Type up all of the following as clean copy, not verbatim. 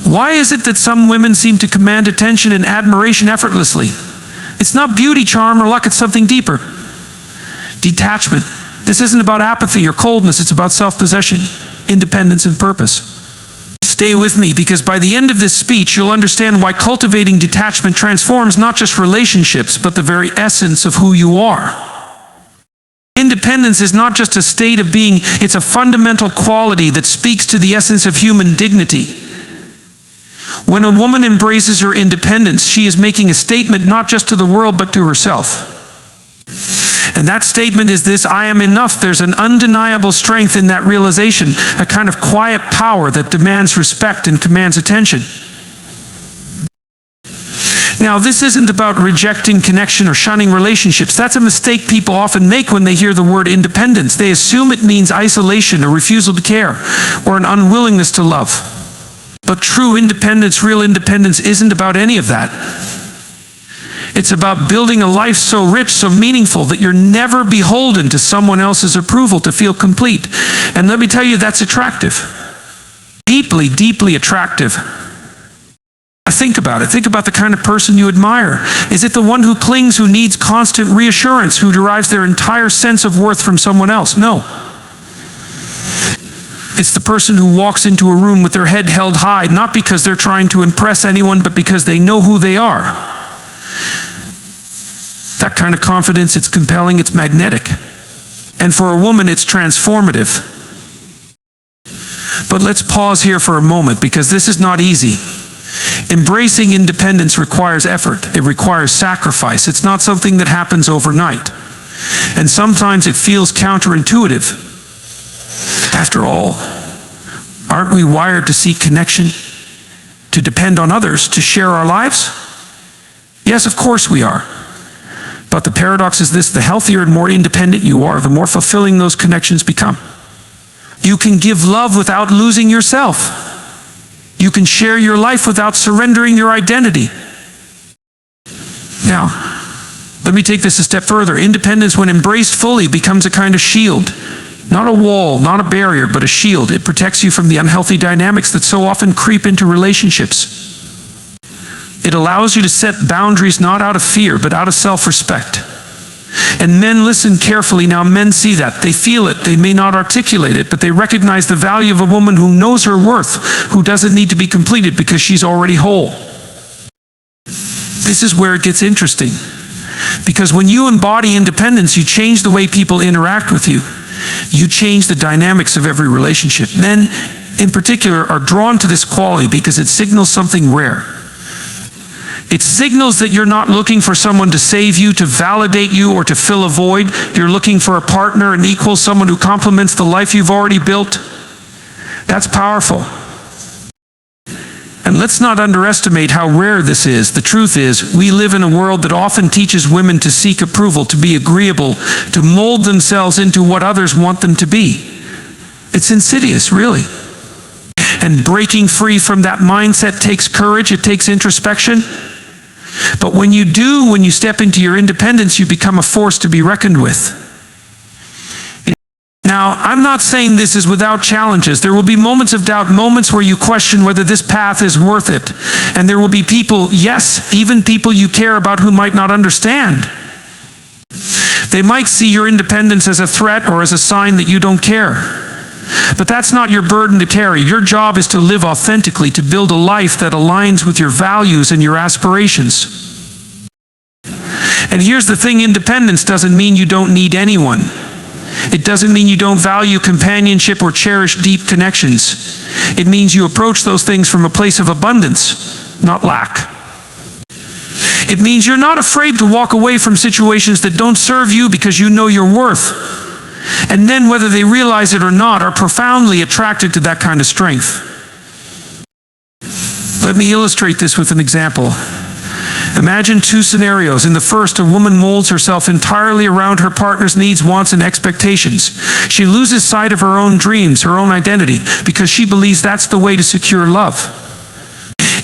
Why is it that some women seem to command attention and admiration effortlessly? It's not beauty, charm, or luck, it's something deeper. Detachment. This isn't about apathy or coldness, it's about self-possession, independence, and purpose. Stay with me, because by the end of this speech, you'll understand why cultivating detachment transforms not just relationships, but the very essence of who you are. Independence is not just a state of being, it's a fundamental quality that speaks to the essence of human dignity. When a woman embraces her independence, she is making a statement not just to the world, but to herself. And that statement is this: I am enough. There's an undeniable strength in that realization, a kind of quiet power that demands respect and commands attention. Now, this isn't about rejecting connection or shunning relationships. That's a mistake people often make when they hear the word independence. They assume it means isolation, a refusal to care, or an unwillingness to love. But true independence, real independence, isn't about any of that. It's about building a life so rich, so meaningful, that you're never beholden to someone else's approval to feel complete. And let me tell you, that's attractive. Deeply, deeply attractive. Think about it. Think about the kind of person you admire. Is it the one who clings, who needs constant reassurance, who derives their entire sense of worth from someone else? No. It's the person who walks into a room with their head held high, not because they're trying to impress anyone, but because they know who they are. That kind of confidence, it's compelling, it's magnetic. And for a woman, it's transformative. But let's pause here for a moment, because this is not easy. Embracing independence requires effort. It requires sacrifice. It's not something that happens overnight. And sometimes it feels counterintuitive. After all, aren't we wired to seek connection, to depend on others, to share our lives? Yes, of course we are. But the paradox is this: the healthier and more independent you are, the more fulfilling those connections become. You can give love without losing yourself. You can share your life without surrendering your identity. Now, let me take this a step further. Independence, when embraced fully, becomes a kind of shield. Not a wall, not a barrier, but a shield. It protects you from the unhealthy dynamics that so often creep into relationships. It allows you to set boundaries not out of fear, but out of self-respect. And men, listen carefully now. Men see that. They feel it. They may not articulate it, but they recognize the value of a woman who knows her worth, who doesn't need to be completed because she's already whole. This is where it gets interesting. Because when you embody independence, you change the way people interact with you. You change the dynamics of every relationship. Men, in particular, are drawn to this quality because it signals something rare. It signals that you're not looking for someone to save you, to validate you, or to fill a void. You're looking for a partner, an equal, someone who complements the life you've already built. That's powerful. And let's not underestimate how rare this is. The truth is, we live in a world that often teaches women to seek approval, to be agreeable, to mold themselves into what others want them to be. It's insidious, really. And breaking free from that mindset takes courage, it takes introspection. But when you do, when you step into your independence, you become a force to be reckoned with. Now, I'm not saying this is without challenges. There will be moments of doubt, moments where you question whether this path is worth it. And there will be people, yes, even people you care about, who might not understand. They might see your independence as a threat or as a sign that you don't care. But that's not your burden to carry. Your job is to live authentically, to build a life that aligns with your values and your aspirations. And here's the thing: independence doesn't mean you don't need anyone. It doesn't mean you don't value companionship or cherish deep connections. It means you approach those things from a place of abundance, not lack. It means you're not afraid to walk away from situations that don't serve you because you know your worth. And then, whether they realize it or not, are profoundly attracted to that kind of strength. Let me illustrate this with an example. Imagine two scenarios. In the first, a woman molds herself entirely around her partner's needs, wants, and expectations. She loses sight of her own dreams, her own identity, because she believes that's the way to secure love.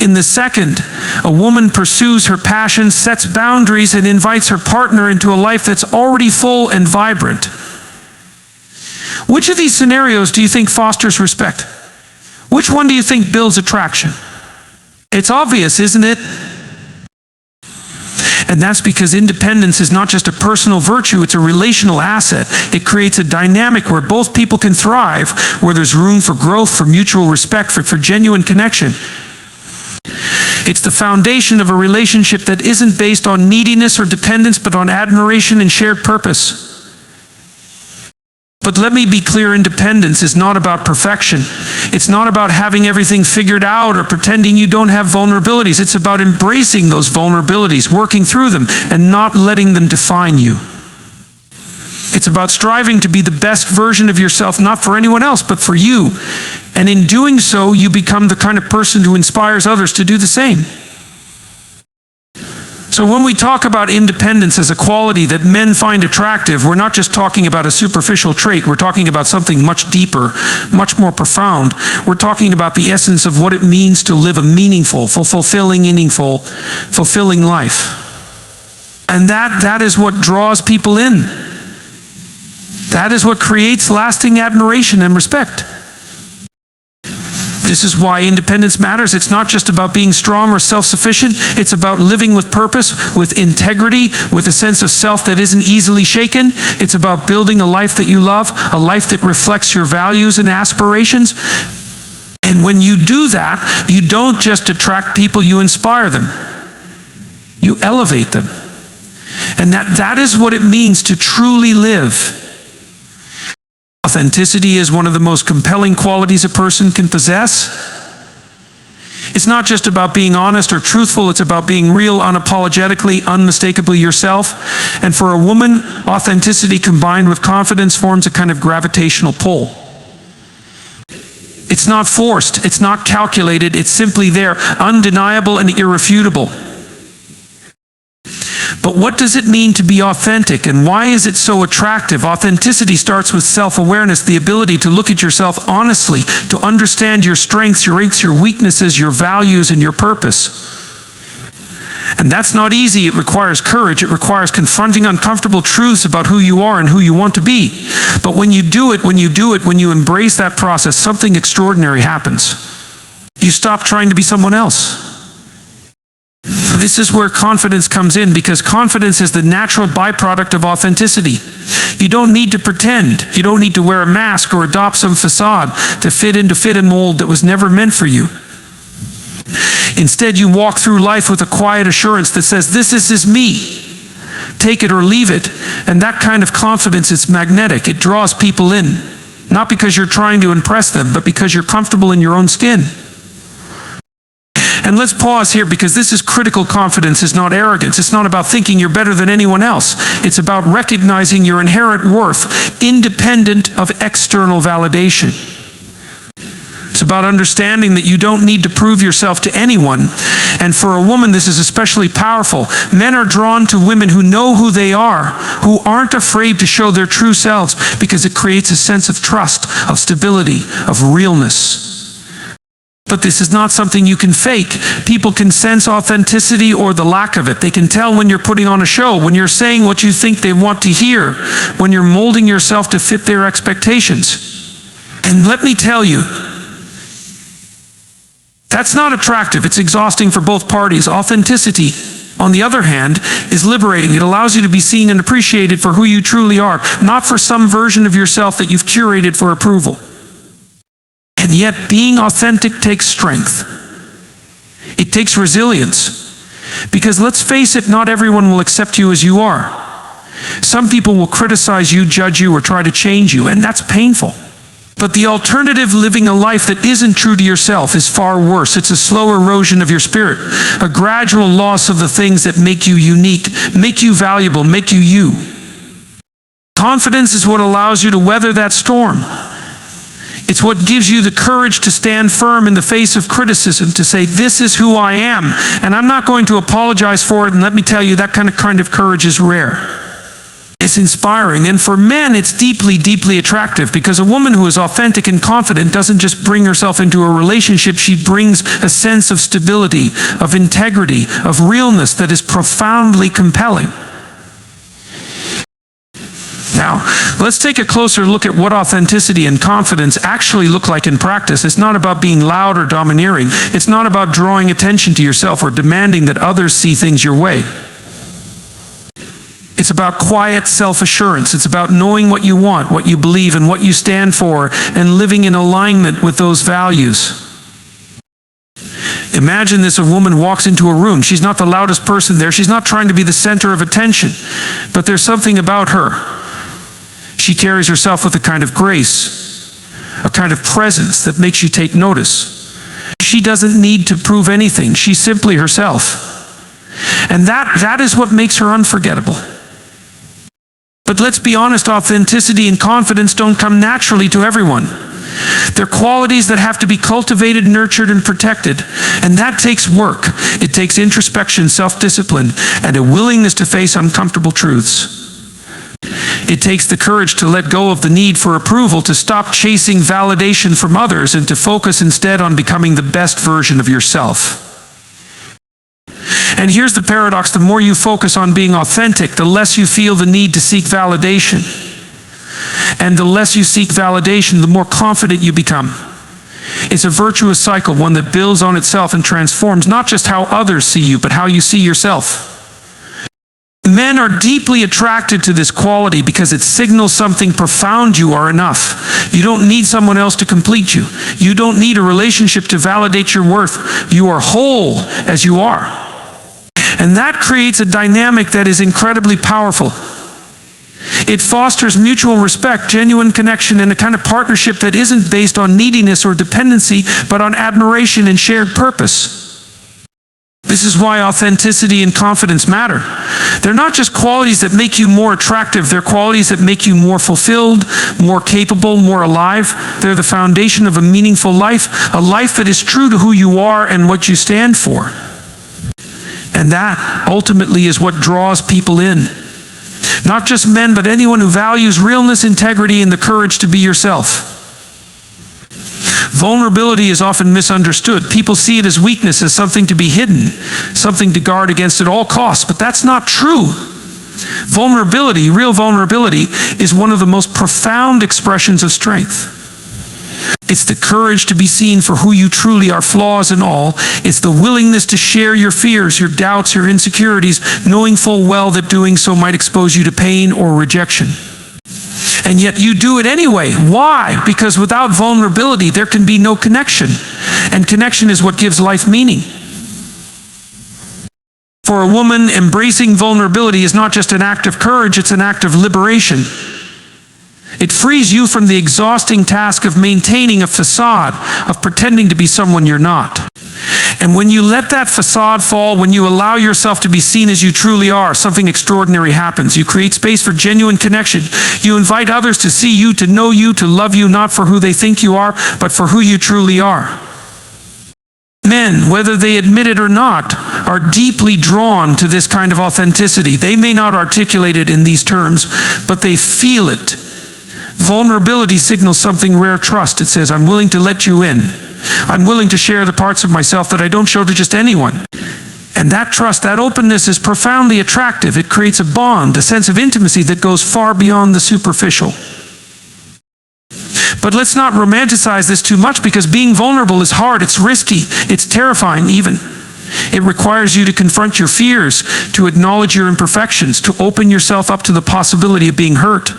In the second, a woman pursues her passions, sets boundaries, and invites her partner into a life that's already full and vibrant. Which of these scenarios do you think fosters respect? Which one do you think builds attraction? It's obvious, isn't it? And that's because independence is not just a personal virtue, it's a relational asset. It creates a dynamic where both people can thrive, where there's room for growth, for mutual respect, for genuine connection. It's the foundation of a relationship that isn't based on neediness or dependence, but on admiration and shared purpose. But let me be clear, independence is not about perfection. It's not about having everything figured out or pretending you don't have vulnerabilities. It's about embracing those vulnerabilities, working through them, and not letting them define you. It's about striving to be the best version of yourself, not for anyone else, but for you. And in doing so, you become the kind of person who inspires others to do the same. So when we talk about independence as a quality that men find attractive, we're not just talking about a superficial trait. We're talking about something much deeper, much more profound. We're talking about the essence of what it means to live a meaningful, fulfilling life. And that is what draws people in. That is what creates lasting admiration and respect. This is why independence matters. It's not just about being strong or self-sufficient. It's about living with purpose, with integrity, with a sense of self that isn't easily shaken. It's about building a life that you love, a life that reflects your values and aspirations. And when you do that, you don't just attract people, you inspire them. You elevate them. And that is what it means to truly live. Authenticity is one of the most compelling qualities a person can possess. It's not just about being honest or truthful, it's about being real, unapologetically, unmistakably yourself. And for a woman, authenticity combined with confidence forms a kind of gravitational pull. It's not forced, it's not calculated, it's simply there, undeniable and irrefutable. But what does it mean to be authentic, and why is it so attractive? Authenticity starts with self-awareness, the ability to look at yourself honestly, to understand your strengths, your weaknesses, your values, and your purpose. And that's not easy. It requires courage. It requires confronting uncomfortable truths about who you are and who you want to be. But when you do it, when you embrace that process, something extraordinary happens. You stop trying to be someone else. This is where confidence comes in, because confidence is the natural byproduct of authenticity. You don't need to pretend. You don't need to wear a mask or adopt some facade to fit a mold that was never meant for you. Instead, you walk through life with a quiet assurance that says, this is me. Take it or leave it. And that kind of confidence is magnetic. It draws people in. Not because you're trying to impress them, but because you're comfortable in your own skin. And let's pause here, because this is critical. Confidence is not arrogance. It's not about thinking you're better than anyone else. It's about recognizing your inherent worth, independent of external validation. It's about understanding that you don't need to prove yourself to anyone. And for a woman, this is especially powerful. Men are drawn to women who know who they are, who aren't afraid to show their true selves, because it creates a sense of trust, of stability, of realness. But this is not something you can fake. People can sense authenticity or the lack of it. They can tell when you're putting on a show, when you're saying what you think they want to hear, when you're molding yourself to fit their expectations. And let me tell you, that's not attractive. It's exhausting for both parties. Authenticity, on the other hand, is liberating. It allows you to be seen and appreciated for who you truly are, not for some version of yourself that you've curated for approval. And yet, being authentic takes strength. It takes resilience. Because let's face it, not everyone will accept you as you are. Some people will criticize you, judge you, or try to change you, and that's painful. But the alternative, living a life that isn't true to yourself, is far worse. It's a slow erosion of your spirit, a gradual loss of the things that make you unique, make you valuable, make you you. Confidence is what allows you to weather that storm. It's what gives you the courage to stand firm in the face of criticism, to say, this is who I am, and I'm not going to apologize for it. And let me tell you, that kind of courage is rare. It's inspiring, and for men, it's deeply, deeply attractive, because a woman who is authentic and confident doesn't just bring herself into a relationship, she brings a sense of stability, of integrity, of realness that is profoundly compelling. Now, let's take a closer look at what authenticity and confidence actually look like in practice. It's not about being loud or domineering. It's not about drawing attention to yourself or demanding that others see things your way. It's about quiet self-assurance. It's about knowing what you want, what you believe, and what you stand for, and living in alignment with those values. Imagine this: a woman walks into a room. She's not the loudest person there. She's not trying to be the center of attention, but there's something about her. She carries herself with a kind of grace, a kind of presence that makes you take notice. She doesn't need to prove anything. She's simply herself. And that is what makes her unforgettable. But let's be honest, authenticity and confidence don't come naturally to everyone. They're qualities that have to be cultivated, nurtured, and protected. And that takes work. It takes introspection, self-discipline, and a willingness to face uncomfortable truths. It takes the courage to let go of the need for approval, to stop chasing validation from others, and to focus instead on becoming the best version of yourself. And here's the paradox: the more you focus on being authentic, the less you feel the need to seek validation. And the less you seek validation, the more confident you become. It's a virtuous cycle, one that builds on itself and transforms not just how others see you, but how you see yourself. Men are deeply attracted to this quality because it signals something profound: you are enough. You don't need someone else to complete you. You don't need a relationship to validate your worth. You are whole as you are. And that creates a dynamic that is incredibly powerful. It fosters mutual respect, genuine connection, and a kind of partnership that isn't based on neediness or dependency, but on admiration and shared purpose. This is why authenticity and confidence matter. They're not just qualities that make you more attractive. They're qualities that make you more fulfilled, more capable, more alive. They're the foundation of a meaningful life, a life that is true to who you are and what you stand for. And that ultimately is what draws people in. Not just men, but anyone who values realness, integrity, and the courage to be yourself. Vulnerability is often misunderstood. People see it as weakness, as something to be hidden, something to guard against at all costs, but that's not true. Vulnerability, real vulnerability, is one of the most profound expressions of strength. It's the courage to be seen for who you truly are, flaws and all. It's the willingness to share your fears, your doubts, your insecurities, knowing full well that doing so might expose you to pain or rejection. And yet you do it anyway. Why? Because without vulnerability, there can be no connection. And connection is what gives life meaning. For a woman, embracing vulnerability is not just an act of courage, it's an act of liberation. It frees you from the exhausting task of maintaining a facade, of pretending to be someone you're not. And when you let that facade fall, when you allow yourself to be seen as you truly are, something extraordinary happens. You create space for genuine connection. You invite others to see you, to know you, to love you, not for who they think you are, but for who you truly are. Men, whether they admit it or not, are deeply drawn to this kind of authenticity. They may not articulate it in these terms, but they feel it. Vulnerability signals something rare: trust. It says, I'm willing to let you in. I'm willing to share the parts of myself that I don't show to just anyone. And that trust, that openness is profoundly attractive. It creates a bond, a sense of intimacy that goes far beyond the superficial. But let's not romanticize this too much, because being vulnerable is hard, it's risky, it's terrifying even. It requires you to confront your fears, to acknowledge your imperfections, to open yourself up to the possibility of being hurt.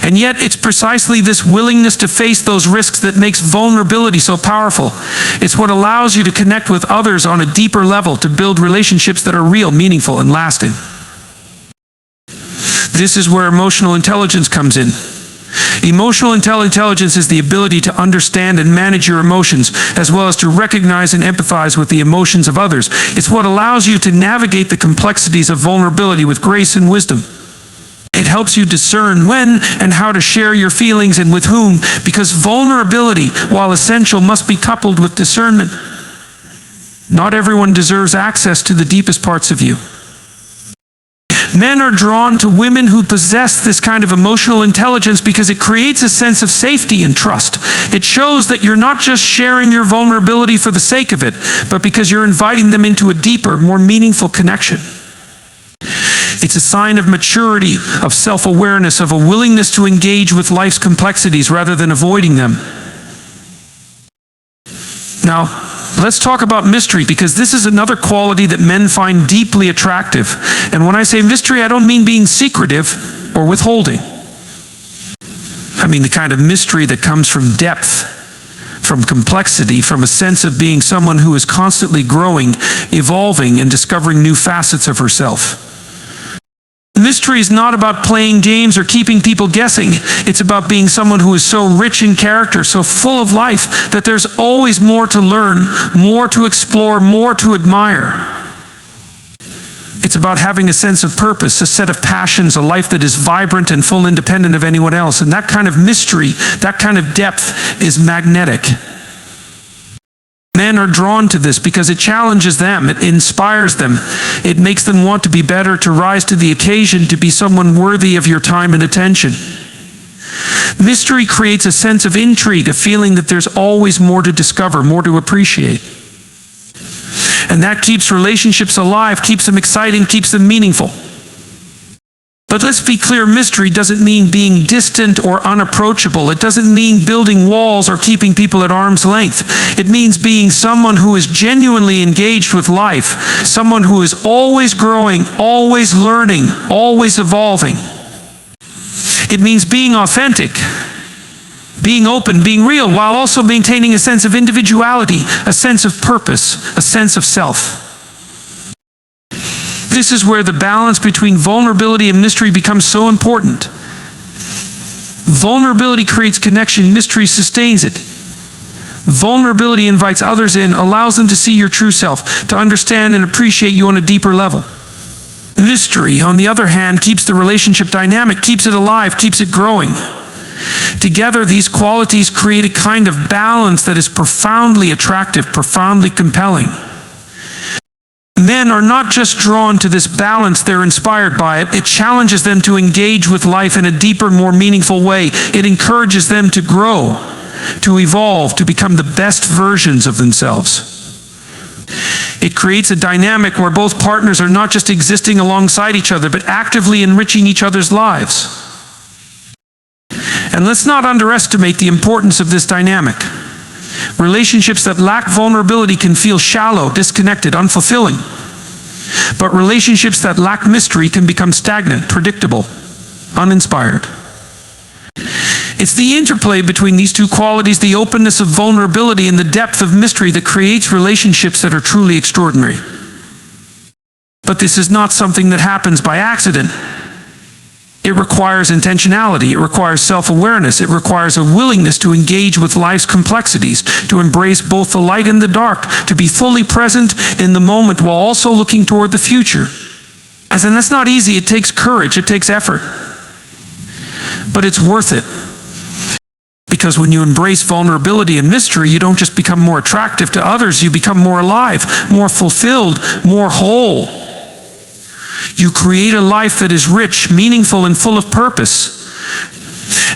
And yet, it's precisely this willingness to face those risks that makes vulnerability so powerful. It's what allows you to connect with others on a deeper level, to build relationships that are real, meaningful, and lasting. This is where emotional intelligence comes in. Emotional intelligence is the ability to understand and manage your emotions, as well as to recognize and empathize with the emotions of others. It's what allows you to navigate the complexities of vulnerability with grace and wisdom. It helps you discern when and how to share your feelings and with whom, because vulnerability, while essential, must be coupled with discernment. Not everyone deserves access to the deepest parts of you. Men are drawn to women who possess this kind of emotional intelligence because it creates a sense of safety and trust. It shows that you're not just sharing your vulnerability for the sake of it, but because you're inviting them into a deeper, more meaningful connection. It's a sign of maturity, of self-awareness, of a willingness to engage with life's complexities rather than avoiding them. Now, let's talk about mystery, because this is another quality that men find deeply attractive. And when I say mystery, I don't mean being secretive or withholding. I mean the kind of mystery that comes from depth, from complexity, from a sense of being someone who is constantly growing, evolving, and discovering new facets of herself. Mystery is not about playing games or keeping people guessing. It's about being someone who is so rich in character, so full of life, that there's always more to learn, more to explore, more to admire. It's about having a sense of purpose, a set of passions, a life that is vibrant and full, independent of anyone else. And that kind of mystery, that kind of depth is magnetic. Men are drawn to this because it challenges them, it inspires them, it makes them want to be better, to rise to the occasion, to be someone worthy of your time and attention. Mystery creates a sense of intrigue, a feeling that there's always more to discover, more to appreciate. And that keeps relationships alive, keeps them exciting, keeps them meaningful. But let's be clear, mystery doesn't mean being distant or unapproachable. It doesn't mean building walls or keeping people at arm's length. It means being someone who is genuinely engaged with life, someone who is always growing, always learning, always evolving. It means being authentic, being open, being real, while also maintaining a sense of individuality, a sense of purpose, a sense of self. This is where the balance between vulnerability and mystery becomes so important. Vulnerability creates connection, mystery sustains it. Vulnerability invites others in, allows them to see your true self, to understand and appreciate you on a deeper level. Mystery, on the other hand, keeps the relationship dynamic, keeps it alive, keeps it growing. Together, these qualities create a kind of balance that is profoundly attractive, profoundly compelling. Men are not just drawn to this balance, they're inspired by it. It challenges them to engage with life in a deeper, more meaningful way. It encourages them to grow, to evolve, to become the best versions of themselves. It creates a dynamic where both partners are not just existing alongside each other, but actively enriching each other's lives. And let's not underestimate the importance of this dynamic. Relationships that lack vulnerability can feel shallow, disconnected, unfulfilling. But relationships that lack mystery can become stagnant, predictable, uninspired. It's the interplay between these two qualities, the openness of vulnerability and the depth of mystery, that creates relationships that are truly extraordinary. But this is not something that happens by accident. It requires intentionality, it requires self-awareness, it requires a willingness to engage with life's complexities, to embrace both the light and the dark, to be fully present in the moment while also looking toward the future. And that's not easy, it takes courage, it takes effort. But it's worth it. Because when you embrace vulnerability and mystery, you don't just become more attractive to others, you become more alive, more fulfilled, more whole. You create a life that is rich, meaningful, and full of purpose.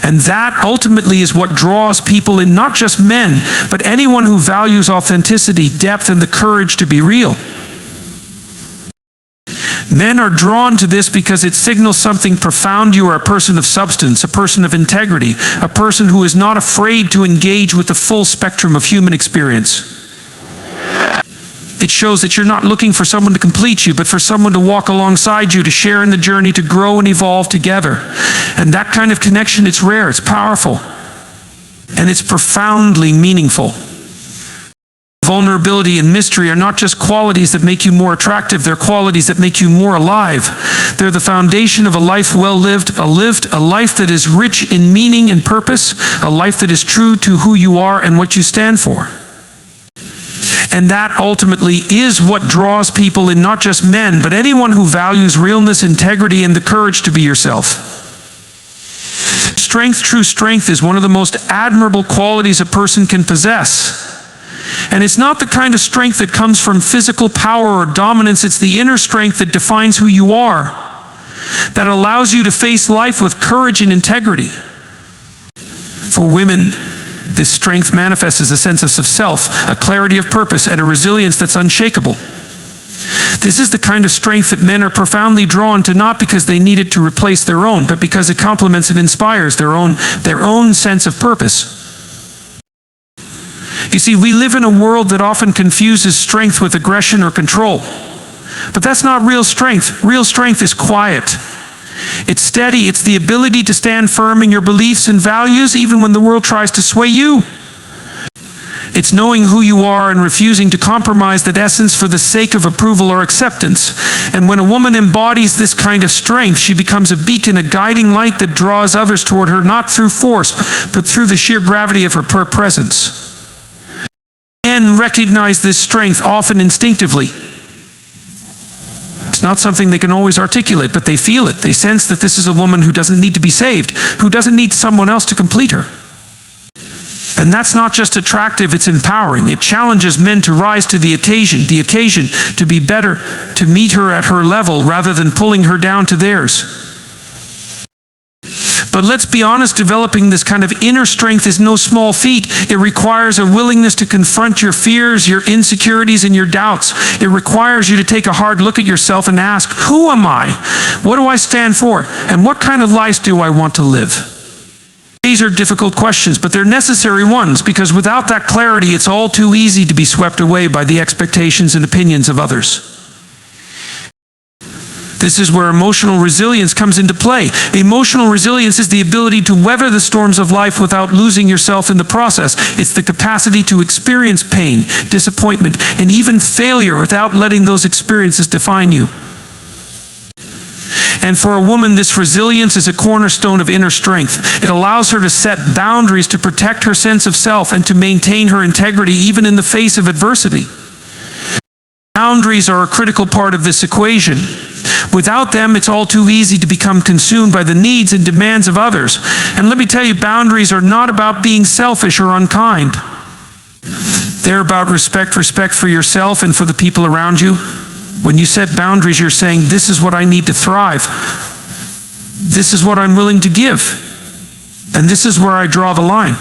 And that ultimately is what draws people in, not just men, but anyone who values authenticity, depth, and the courage to be real. Men are drawn to this because it signals something profound. You are a person of substance, a person of integrity, a person who is not afraid to engage with the full spectrum of human experience. It shows that you're not looking for someone to complete you, but for someone to walk alongside you, to share in the journey, to grow and evolve together. And that kind of connection, it's rare, it's powerful, and it's profoundly meaningful. Vulnerability and mystery are not just qualities that make you more attractive, they're qualities that make you more alive. They're the foundation of a life well lived, a life that is rich in meaning and purpose, a life that is true to who you are and what you stand for. And that ultimately is what draws people in, not just men, but anyone who values realness, integrity, and the courage to be yourself. Strength, true strength, is one of the most admirable qualities a person can possess. And it's not the kind of strength that comes from physical power or dominance, it's the inner strength that defines who you are, that allows you to face life with courage and integrity. For women, this strength manifests as a sense of self, a clarity of purpose, and a resilience that's unshakable. This is the kind of strength that men are profoundly drawn to, not because they need it to replace their own, but because it complements and inspires their own sense of purpose. You see, we live in a world that often confuses strength with aggression or control. But that's not real strength. Real strength is quiet. It's steady. It's the ability to stand firm in your beliefs and values even when the world tries to sway you. It's knowing who you are and refusing to compromise that essence for the sake of approval or acceptance. And when a woman embodies this kind of strength, she becomes a beacon, a guiding light that draws others toward her, not through force, but through the sheer gravity of her presence. Men recognize this strength often instinctively. It's not something they can always articulate, but they feel it. They sense that this is a woman who doesn't need to be saved, who doesn't need someone else to complete her. And that's not just attractive, it's empowering. It challenges men to rise to the occasion to be better, to meet her at her level rather than pulling her down to theirs. But let's be honest, developing this kind of inner strength is no small feat. It requires a willingness to confront your fears, your insecurities, and your doubts. It requires you to take a hard look at yourself and ask, who am I? What do I stand for? And what kind of life do I want to live? These are difficult questions, but they're necessary ones, because without that clarity, it's all too easy to be swept away by the expectations and opinions of others. This is where emotional resilience comes into play. Emotional resilience is the ability to weather the storms of life without losing yourself in the process. It's the capacity to experience pain, disappointment, and even failure without letting those experiences define you. And for a woman, this resilience is a cornerstone of inner strength. It allows her to set boundaries to protect her sense of self and to maintain her integrity even in the face of adversity. Boundaries are a critical part of this equation. Without them, it's all too easy to become consumed by the needs and demands of others. And let me tell you, boundaries are not about being selfish or unkind. They're about respect for yourself and for the people around you. When you set boundaries, you're saying, this is what I need to thrive. This is what I'm willing to give. And this is where I draw the line.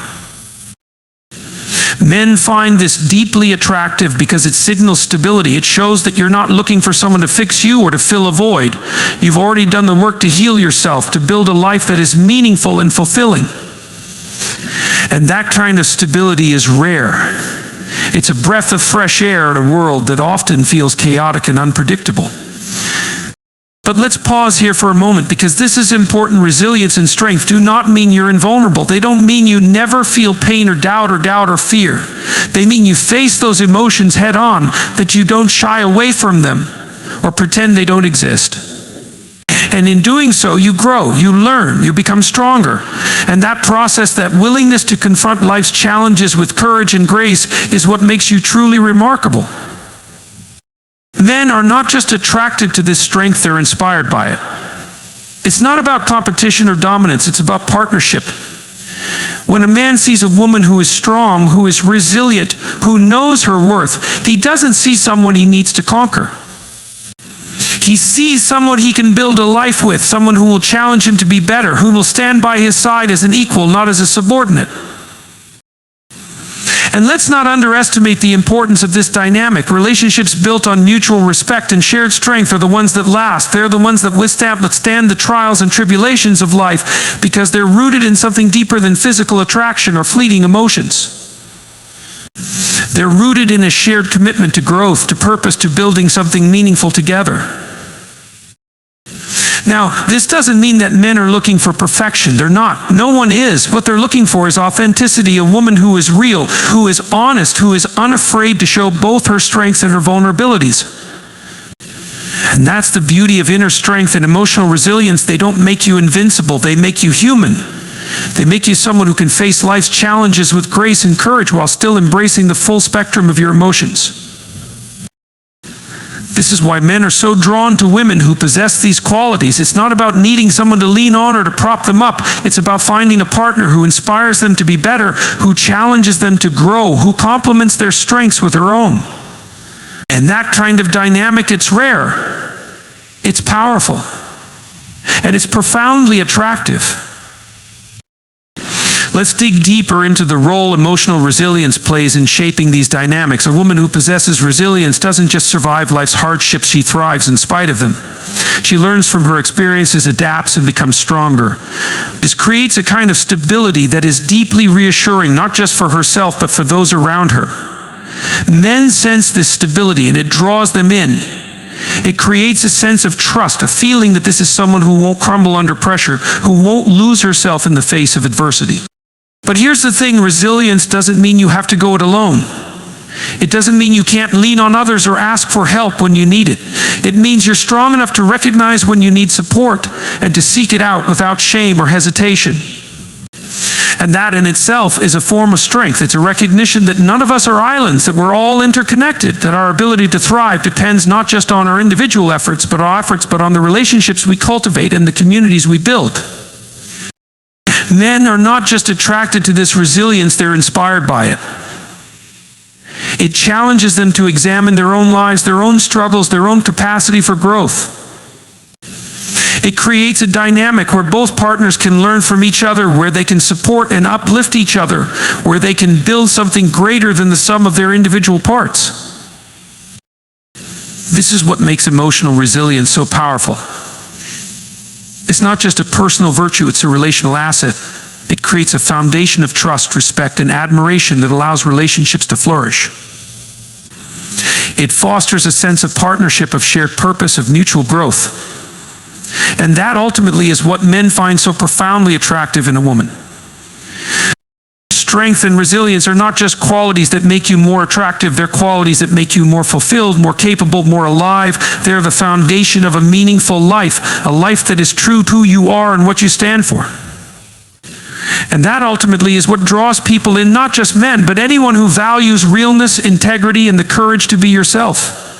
Men find this deeply attractive because it signals stability. It shows that you're not looking for someone to fix you or to fill a void. You've already done the work to heal yourself, to build a life that is meaningful and fulfilling. And that kind of stability is rare. It's a breath of fresh air in a world that often feels chaotic and unpredictable. But let's pause here for a moment, because this is important. Resilience and strength do not mean you're invulnerable. They don't mean you never feel pain or doubt or fear. They mean you face those emotions head on, that you don't shy away from them or pretend they don't exist. And in doing so, you grow, you learn, you become stronger. And that process, that willingness to confront life's challenges with courage and grace, is what makes you truly remarkable. Men are not just attracted to this strength, they're inspired by it. It's not about competition or dominance, it's about partnership. When a man sees a woman who is strong, who is resilient, who knows her worth, he doesn't see someone he needs to conquer. He sees someone he can build a life with, someone who will challenge him to be better, who will stand by his side as an equal, not as a subordinate. And let's not underestimate the importance of this dynamic. Relationships built on mutual respect and shared strength are the ones that last. They're the ones that withstand the trials and tribulations of life, because they're rooted in something deeper than physical attraction or fleeting emotions. They're rooted in a shared commitment to growth, to purpose, to building something meaningful together. Now, this doesn't mean that men are looking for perfection. They're not. No one is. What they're looking for is authenticity, a woman who is real, who is honest, who is unafraid to show both her strengths and her vulnerabilities. And that's the beauty of inner strength and emotional resilience. They don't make you invincible. They make you human. They make you someone who can face life's challenges with grace and courage while still embracing the full spectrum of your emotions. This is why men are so drawn to women who possess these qualities. It's not about needing someone to lean on or to prop them up. It's about finding a partner who inspires them to be better, who challenges them to grow, who complements their strengths with her own. And that kind of dynamic, it's rare, it's powerful, and it's profoundly attractive. Let's dig deeper into the role emotional resilience plays in shaping these dynamics. A woman who possesses resilience doesn't just survive life's hardships, she thrives in spite of them. She learns from her experiences, adapts, and becomes stronger. This creates a kind of stability that is deeply reassuring, not just for herself, but for those around her. Men sense this stability, and it draws them in. It creates a sense of trust, a feeling that this is someone who won't crumble under pressure, who won't lose herself in the face of adversity. But here's the thing, resilience doesn't mean you have to go it alone. It doesn't mean you can't lean on others or ask for help when you need it. It means you're strong enough to recognize when you need support and to seek it out without shame or hesitation. And that in itself is a form of strength. It's a recognition that none of us are islands, that we're all interconnected, that our ability to thrive depends not just on our individual efforts, but on the relationships we cultivate and the communities we build. Men are not just attracted to this resilience, they're inspired by it. It challenges them to examine their own lives, their own struggles, their own capacity for growth. It creates a dynamic where both partners can learn from each other, where they can support and uplift each other, where they can build something greater than the sum of their individual parts. This is what makes emotional resilience so powerful. It's not just a personal virtue, it's a relational asset. It creates a foundation of trust, respect, and admiration that allows relationships to flourish. It fosters a sense of partnership, of shared purpose, of mutual growth. And that ultimately is what men find so profoundly attractive in a woman. Strength and resilience are not just qualities that make you more attractive, they're qualities that make you more fulfilled, more capable, more alive. They're the foundation of a meaningful life, a life that is true to who you are and what you stand for. And that ultimately is what draws people in, not just men, but anyone who values realness, integrity, and the courage to be yourself.